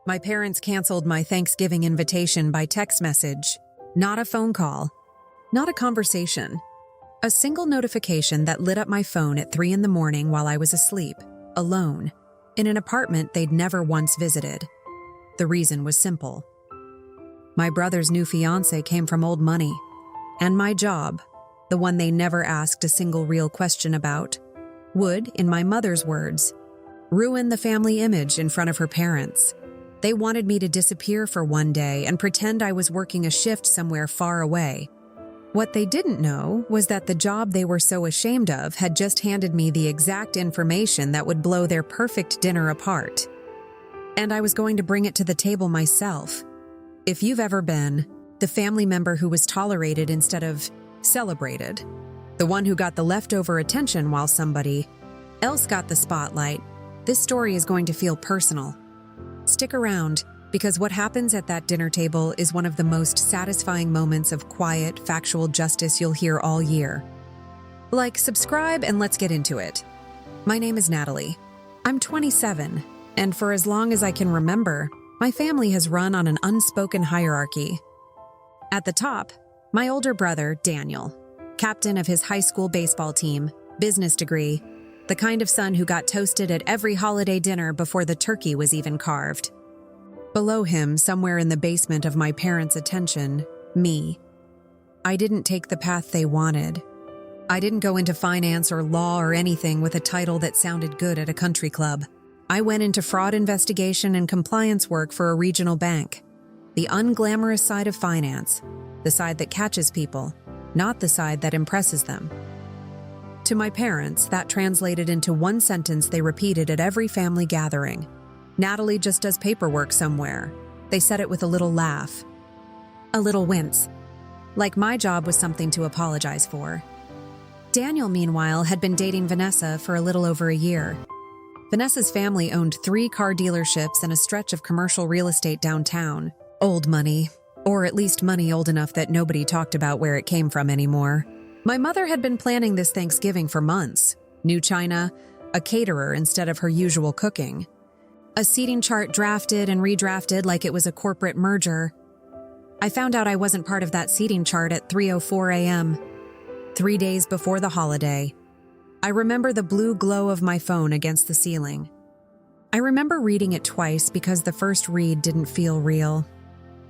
My parents canceled my Thanksgiving invitation by text message. Not a phone call. Not a conversation. A single notification that lit up my phone at 3 a.m. while I was asleep, alone, in an apartment they'd never once visited. The reason was simple. My brother's new fiancé came from old money, and my job, the one they never asked a single real question about, would, in my mother's words, ruin the family image in front of her parents. They wanted me to disappear for one day and pretend I was working a shift somewhere far away. What they didn't know was that the job they were so ashamed of had just handed me the exact information that would blow their perfect dinner apart. And I was going to bring it to the table myself. If you've ever been the family member who was tolerated instead of celebrated, the one who got the leftover attention while somebody else got the spotlight, this story is going to feel personal. Stick around, because what happens at that dinner table is one of the most satisfying moments of quiet, factual justice you'll hear all year. Like, subscribe, and let's get into it. My name is Natalie. I'm 27, and for as long as I can remember, my family has run on an unspoken hierarchy. At the top, my older brother, Daniel, captain of his high school baseball team, business degree, the kind of son who got toasted at every holiday dinner before the turkey was even carved. Below him, somewhere in the basement of my parents' attention, me. I didn't take the path they wanted. I didn't go into finance or law or anything with a title that sounded good at a country club. I went into fraud investigation and compliance work for a regional bank. The unglamorous side of finance, the side that catches people, not the side that impresses them. To my parents, that translated into one sentence they repeated at every family gathering. Natalie just does paperwork somewhere. They said it with a little laugh. A little wince. Like my job was something to apologize for. Daniel, meanwhile, had been dating Vanessa for a little over a year. Vanessa's family owned 3 car dealerships and a stretch of commercial real estate downtown. Old money. Or at least money old enough that nobody talked about where it came from anymore. My mother had been planning this Thanksgiving for months. New china, a caterer instead of her usual cooking. A seating chart drafted and redrafted like it was a corporate merger. I found out I wasn't part of that seating chart at 3:04 a.m., 3 days before the holiday. I remember the blue glow of my phone against the ceiling. I remember reading it twice because the first read didn't feel real.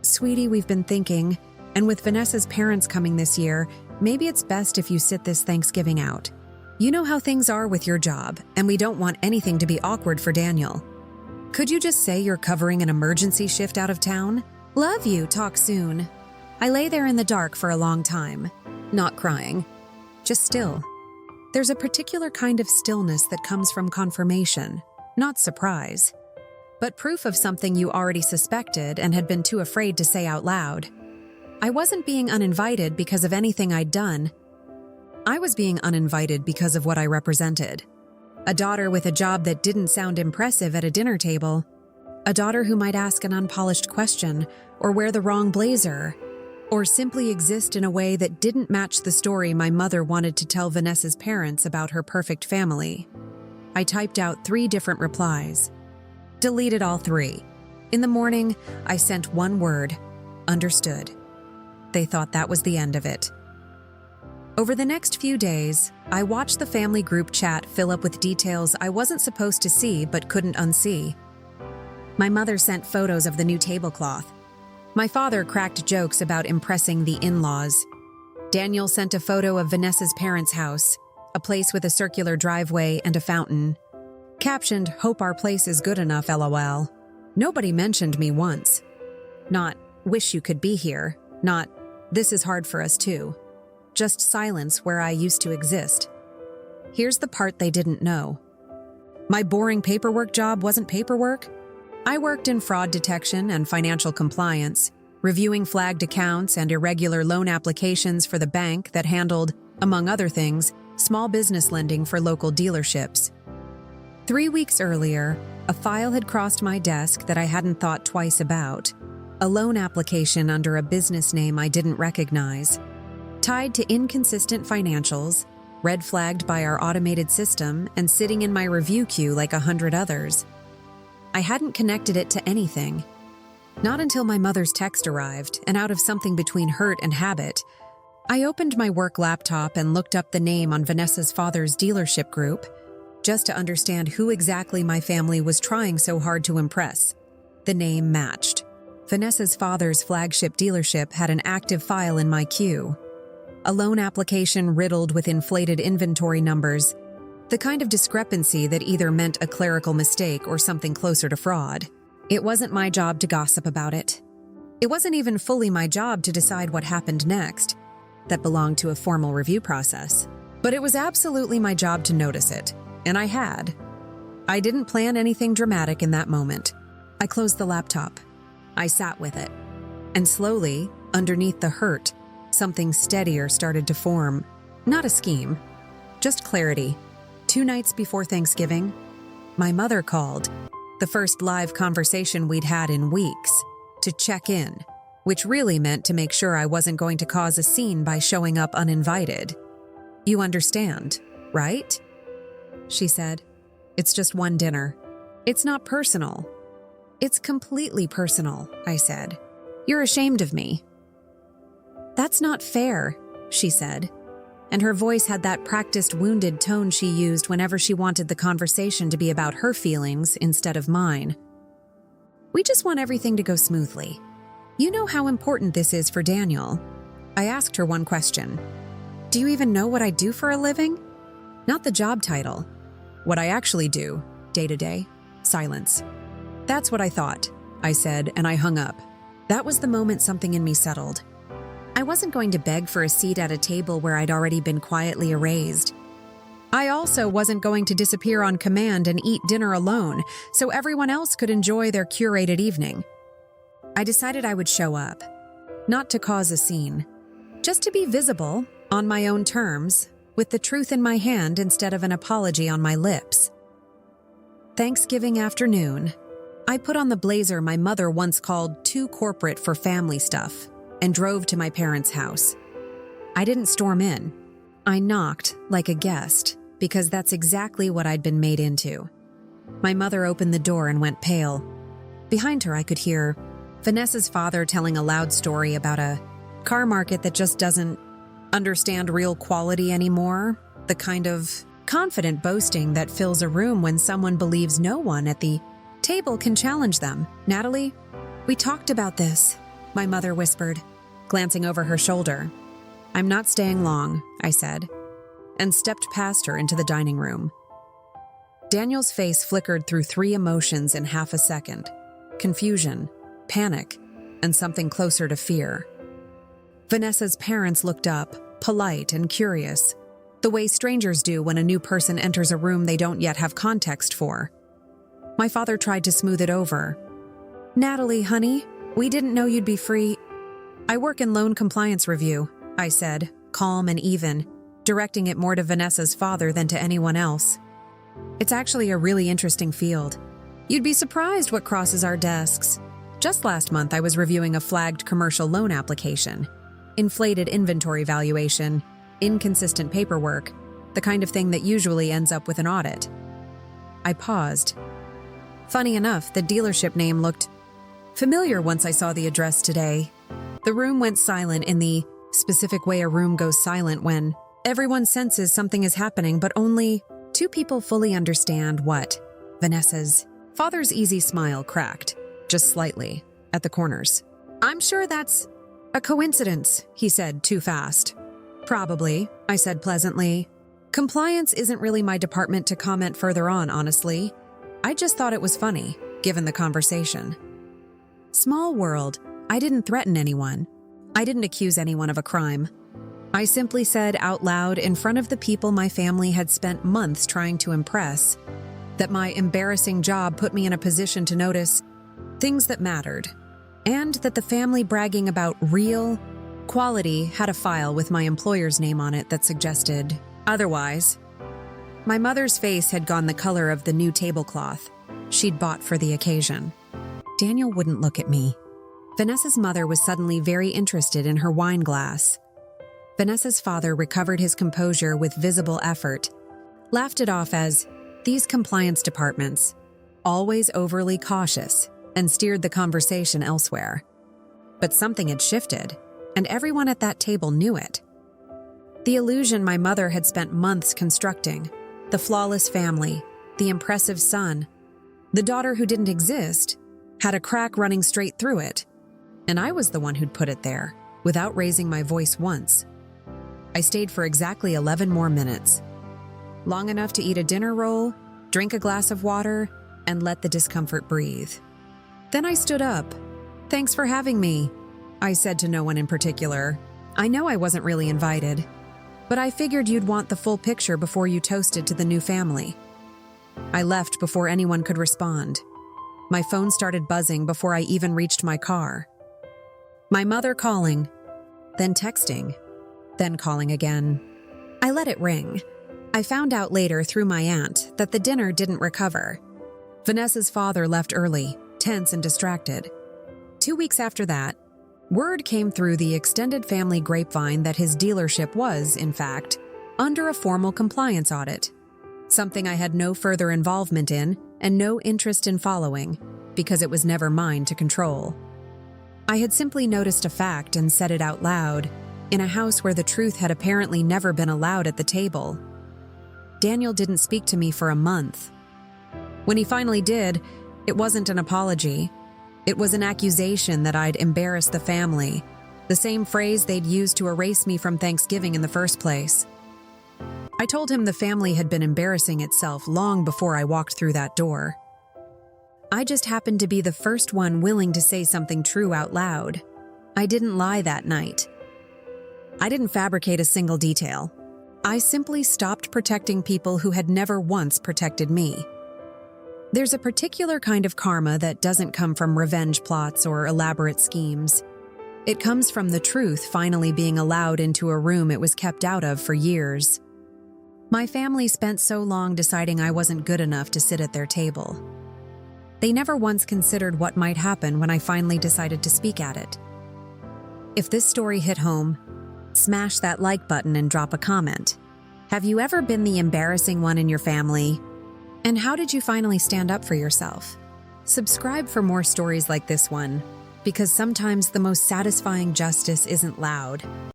Sweetie, we've been thinking, and with Vanessa's parents coming this year, maybe it's best if you sit this Thanksgiving out. You know how things are with your job, and we don't want anything to be awkward for Daniel. Could you just say you're covering an emergency shift out of town? Love you, talk soon. I lay there in the dark for a long time, not crying, just still. There's a particular kind of stillness that comes from confirmation, not surprise, but proof of something you already suspected and had been too afraid to say out loud. I wasn't being uninvited because of anything I'd done. I was being uninvited because of what I represented. A daughter with a job that didn't sound impressive at a dinner table. A daughter who might ask an unpolished question, or wear the wrong blazer, or simply exist in a way that didn't match the story my mother wanted to tell Vanessa's parents about her perfect family. I typed out 3 different replies. Deleted all 3. In the morning, I sent one word, understood. They thought that was the end of it. Over the next few days, I watched the family group chat fill up with details I wasn't supposed to see but couldn't unsee. My mother sent photos of the new tablecloth. My father cracked jokes about impressing the in-laws. Daniel sent a photo of Vanessa's parents' house, a place with a circular driveway and a fountain. Captioned, "Hope our place is good enough, LOL." Nobody mentioned me once. Not, "Wish you could be here." Not, "This is hard for us too." Just silence where I used to exist. Here's the part they didn't know. My boring paperwork job wasn't paperwork. I worked in fraud detection and financial compliance, reviewing flagged accounts and irregular loan applications for the bank that handled, among other things, small business lending for local dealerships. 3 weeks earlier, a file had crossed my desk that I hadn't thought twice about. A loan application under a business name I didn't recognize. Tied to inconsistent financials, red flagged by our automated system, and sitting in my review queue like 100 others. I hadn't connected it to anything. Not until my mother's text arrived, and out of something between hurt and habit, I opened my work laptop and looked up the name on Vanessa's father's dealership group, just to understand who exactly my family was trying so hard to impress. The name matched. Vanessa's father's flagship dealership had an active file in my queue. A loan application riddled with inflated inventory numbers, the kind of discrepancy that either meant a clerical mistake or something closer to fraud. It wasn't my job to gossip about it. It wasn't even fully my job to decide what happened next. That belonged to a formal review process. But it was absolutely my job to notice it, and I had. I didn't plan anything dramatic in that moment. I closed the laptop. I sat with it. And slowly, underneath the hurt, something steadier started to form. Not a scheme, just clarity. 2 nights before Thanksgiving, my mother called, the first live conversation we'd had in weeks, to check in, which really meant to make sure I wasn't going to cause a scene by showing up uninvited. "You understand, right?" she said. "It's just one dinner. It's not personal." "It's completely personal," I said. "You're ashamed of me." "That's not fair," she said, and her voice had that practiced wounded tone she used whenever she wanted the conversation to be about her feelings instead of mine. "We just want everything to go smoothly. You know how important this is for Daniel." I asked her one question. "Do you even know what I do for a living?" "Not the job title. What I actually do, day to day." Silence. "That's what I thought," I said, and I hung up. That was the moment something in me settled. I wasn't going to beg for a seat at a table where I'd already been quietly erased. I also wasn't going to disappear on command and eat dinner alone so everyone else could enjoy their curated evening. I decided I would show up, not to cause a scene, just to be visible, on my own terms, with the truth in my hand instead of an apology on my lips. Thanksgiving afternoon, I put on the blazer my mother once called too corporate for family stuff and drove to my parents' house. I didn't storm in. I knocked like a guest because that's exactly what I'd been made into. My mother opened the door and went pale. Behind her, I could hear Vanessa's father telling a loud story about a car market that just doesn't understand real quality anymore, the kind of confident boasting that fills a room when someone believes no one at the table can challenge them. "Natalie, we talked about this," my mother whispered, glancing over her shoulder. "I'm not staying long," I said, and stepped past her into the dining room. Daniel's face flickered through 3 emotions in half a second: confusion, panic, and something closer to fear. Vanessa's parents looked up, polite and curious, the way strangers do when a new person enters a room they don't yet have context for. My father tried to smooth it over. "Natalie, honey, we didn't know you'd be free." "I work in loan compliance review," I said, calm and even, directing it more to Vanessa's father than to anyone else. "It's actually a really interesting field. You'd be surprised what crosses our desks. Just last month, I was reviewing a flagged commercial loan application. Inflated inventory valuation, inconsistent paperwork, the kind of thing that usually ends up with an audit." I paused. Funny enough, the dealership name looked familiar once I saw the address today. The room went silent in the specific way a room goes silent when everyone senses something is happening, but only 2 people fully understand what. Vanessa's father's easy smile cracked, just slightly, at the corners. "I'm sure that's a coincidence," he said too fast. "Probably," I said pleasantly. "Compliance isn't really my department to comment further on, honestly. I just thought it was funny, given the conversation." Small world, I didn't threaten anyone. I didn't accuse anyone of a crime. I simply said out loud in front of the people my family had spent months trying to impress that my embarrassing job put me in a position to notice things that mattered, and that the family bragging about real quality had a file with my employer's name on it that suggested otherwise. My mother's face had gone the color of the new tablecloth she'd bought for the occasion. Daniel wouldn't look at me. Vanessa's mother was suddenly very interested in her wine glass. Vanessa's father recovered his composure with visible effort, laughed it off as, "These compliance departments, always overly cautious and steered the conversation elsewhere. But something had shifted, and everyone at that table knew it. The illusion my mother had spent months constructing, the flawless family, the impressive son, the daughter who didn't exist, had a crack running straight through it, and I was the one who'd put it there, without raising my voice once. I stayed for exactly 11 more minutes, long enough to eat a dinner roll, drink a glass of water, and let the discomfort breathe. Then I stood up. "Thanks for having me," I said to no one in particular. "I know I wasn't really invited, but I figured you'd want the full picture before you toasted to the new family." I left before anyone could respond. My phone started buzzing before I even reached my car. My mother calling, then texting, then calling again. I let it ring. I found out later through my aunt that the dinner didn't recover. Vanessa's father left early, tense and distracted. 2 weeks after that, word came through the extended family grapevine that his dealership was, in fact, under a formal compliance audit, something I had no further involvement in and no interest in following because it was never mine to control. I had simply noticed a fact and said it out loud, in a house where the truth had apparently never been allowed at the table. Daniel didn't speak to me for a month. When he finally did, it wasn't an apology. It was an accusation that I'd embarrassed the family, the same phrase they'd used to erase me from Thanksgiving in the first place. I told him the family had been embarrassing itself long before I walked through that door. I just happened to be the first one willing to say something true out loud. I didn't lie that night. I didn't fabricate a single detail. I simply stopped protecting people who had never once protected me. There's a particular kind of karma that doesn't come from revenge plots or elaborate schemes. It comes from the truth finally being allowed into a room it was kept out of for years. My family spent so long deciding I wasn't good enough to sit at their table. They never once considered what might happen when I finally decided to speak at it. If this story hit home, smash that like button and drop a comment. Have you ever been the embarrassing one in your family? And how did you finally stand up for yourself? Subscribe for more stories like this one, because sometimes the most satisfying justice isn't loud.